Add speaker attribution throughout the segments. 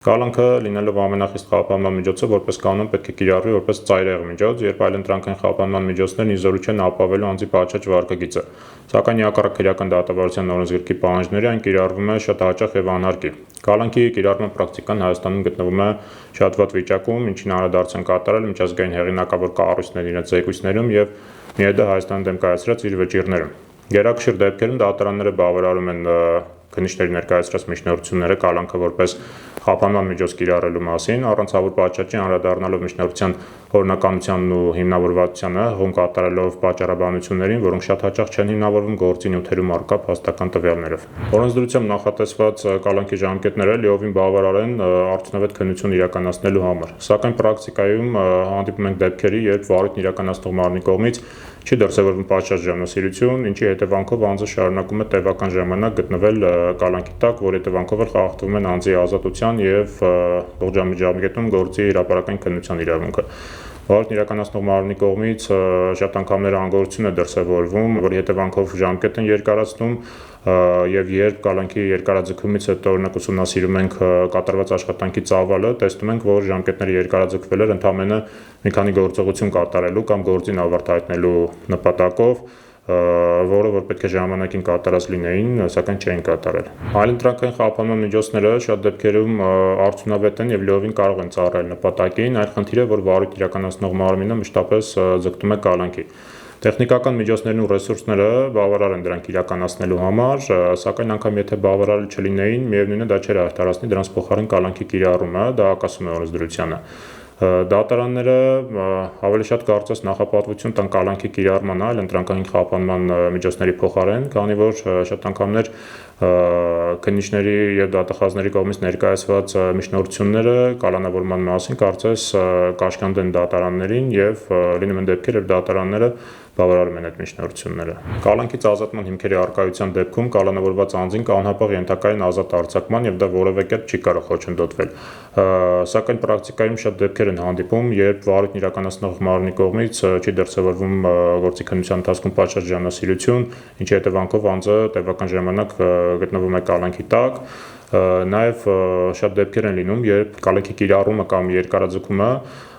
Speaker 1: Կալանքը լինելով ամենախիստ խափանման միջոցը որպես կանոն պետք է կիրառվի որպես ծայրահեղ միջոց, երբ այլընտրանքային խափանման միջոցներն ի զորու չեն ապավելու անձի պատշաճ վարկագիծը։ Սակայն հակառակ քրեական դատավարության օրենսգրքի պահանջների այն կիրառվում է շատ հաճախ եւ անհարկի։ Կալանքի կիրառման պրակտիկան Հայաստանում գտնվում է շատ վատ վիճակում, ինչին անդրադարձ են կատարել միջազգային հեղինակավոր կառույցներն իրենց զեկույցներում եւ ՄԻԵԴ Հայաստան դեմ կայացրած իր վճիռներում։ Գերակշիռ դեպքերում դատարանները բավարարում են քննիչների ներկայացրած միջնորդությունները կալանքը որպես խափանման միջոց կիրառելու մասին, առանց հավուր պատշաճի անդրադառնալով միջնորդության օրինականությանն ու հիմնավորվածությանը, հողում կատարելով պատճառաբանություններին, որոնք շատ հաճախ չեն հիմնավորվում գործի նյութերում առկա փաստական տվյալներով։ Օրենսդրությամբ նախատեսված կալանքի ժամկետները լիովին բավարար են արդյունավետ քննություն իրականացնելու համար, սակայն պրակտիկայում հանդիպում ենք դեպքերի, երբ վարույթն իրականացնող մարմնի կողմից չի դրսևորվում պատշաճ ժամնասիրություն, ինչի հետևանքով անձը շարունակում է տևական ժամանակ գտնվել կալանքի տակ, որի հետևանքով էլ խախտվում են անձի ազատության եւ ողջամիջամկետում գործի հրապարակային քննության իրավունքը։ Վարույթն իրականացնող մարմնի կողմից շատ անգամներ անգորություն է դրսևորվում, որի հետևանքով ժամկետ են երկարացնում եւ երբ կալանքի երկարաձգումից հետո օրինակ ուսումնասիրում ենք կատարված աշխատանքի ծավալը, տեսնում ենք, որ ժամկետները երկարաձգվել էր ընդամենը մի քանի գործողություն կատարելու կամ գործին ավարտ հայտնելու նպատակով, որը որ պետք է ժամանակին կատարած լինեին, սակայն չէին կատարել։ Այլընտրանքային խափանման միջոցները շատ դեպքերում արդյունավետ են եւ լիովին կարող են ծառայել նպատակին, այլ խնդիրը, որ վարույթ իրականացնող մարմինը մշտապես ձգտում է կալանքի։ Տեխնիկական միջոցներն ու ռեսուրսները բավարար են դրանք իրականացնելու համար, սակայն անգամ եթե բավարար չլինեին, միևնույն է դա չէր արդարացնի դրանց փոխարեն կալանքի կիրառումը, դա ակասում է օրենսդրությանը։ Դատարանները ավելի շատ կարծես նախապատվություն տան կալանքի կիրառման այլ ընտրանքային խափանման միջոցների փոխարեն, քանի որ շատ անգամներ քննիչների եւ դատախազների կողմից ներկայացված միջնորդությունները կալանավորման մասին կարծես կաշկանդեն դատարաններին եւ լինում են դեպքեր, երբ դատարանները բավարարում են այդ միջնորդությունները։ Կալանքից ազատման հիմքերի առկայության դեպքում կալանավորված անձին կանհապաղ ենթակային ազատ արձակման եւ դա որևէ կերպ չի կարող խոչընդոտվել։ Սակայն պրակտիկայում շատ դեպքեր են հանդիպում, երբ վարույթն իրականացնող մարմնի կողմից չի դրսևորվում գործի քննության ընթացքում պատշաճ ժամնասիրություն, ինչի հետևանքով անձը տևական ժամանակ գտնվում է կալանքի տակ։ Նաև շատ դեպքեր են լինում, երբ կալանքի կիրառումը կամ երկարաձգումը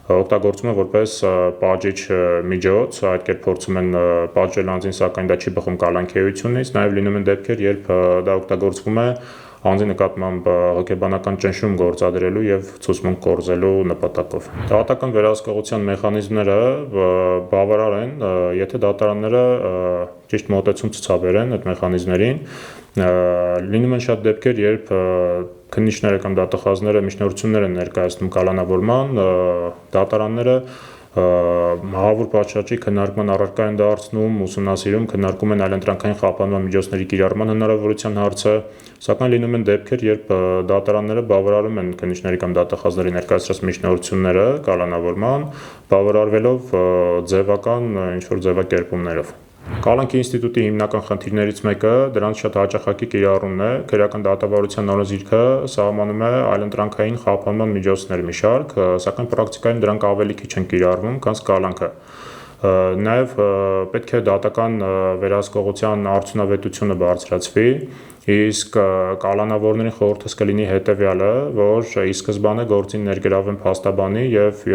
Speaker 1: օգտագործում է որպես պատժիչ միջոց, այդ կերպ փորձում են պատժել անձին, սակայն դա չի բխում կալանքի էությունից, նաև լինում են դեպքեր, երբ դա օգտագործվում է անձի նկատմամբ հոգեբանական ճնշում գործադրելու եւ ցուցմունք կորզելու նպատակով։ Դատական վերահսկողության մեխանիզմները բավարար են, եթե դատարանները ճիշտ մոտեցում ցուցաբերեն այդ մեխանիզմներին։ Լինում են շատ դեպքեր, երբ քննիչները կամ դատախազները միջնորդություններ են ներկայացնում կալանավորման, դատարանները հավուր պատշաճի քննարկման առարկա են դարձնում, ուսումնասիրում, քննարկում են այլընտրանքային խափանման միջոցների կիրառման հնարավորության հարցը, սակայն լինում են դեպքեր, երբ դատարանները բավարարում են քննիչների կամ դատախազների ներկայացրած միջնորդությունները կալանավորման, բավարարվելով ձևական ինչ-որ ձևակերպումներով։ Կալանքի ինստիտուտի հիմնական խնդիրներից մեկը դրանց շատ հաճախակի կիրառումն է։ Քրեական դատավարության օրենսգիրքը սահմանում է այլընտրանքային խափանման միջոցներ մի շարք, սակայն պրակտիկայում դրանք ավելի քիչ են կիրառվում, քան կալանքը։ Նաև պետք է դատական վերահսկողության արդյունավետությունը բարձրացվի, իսկ կալանավորներին խորհուրդս կլինի հետևյալը, որ ի սկզբանե գործին ներգրավեն փաստաբանի եւ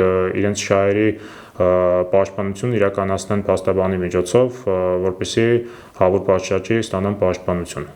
Speaker 1: իրենց շահերի պաշտպանություն իրականացնեն փաստաբանի միջոցով, որպեսզի հավուր պատշաճի ստանան պաշտպանություն։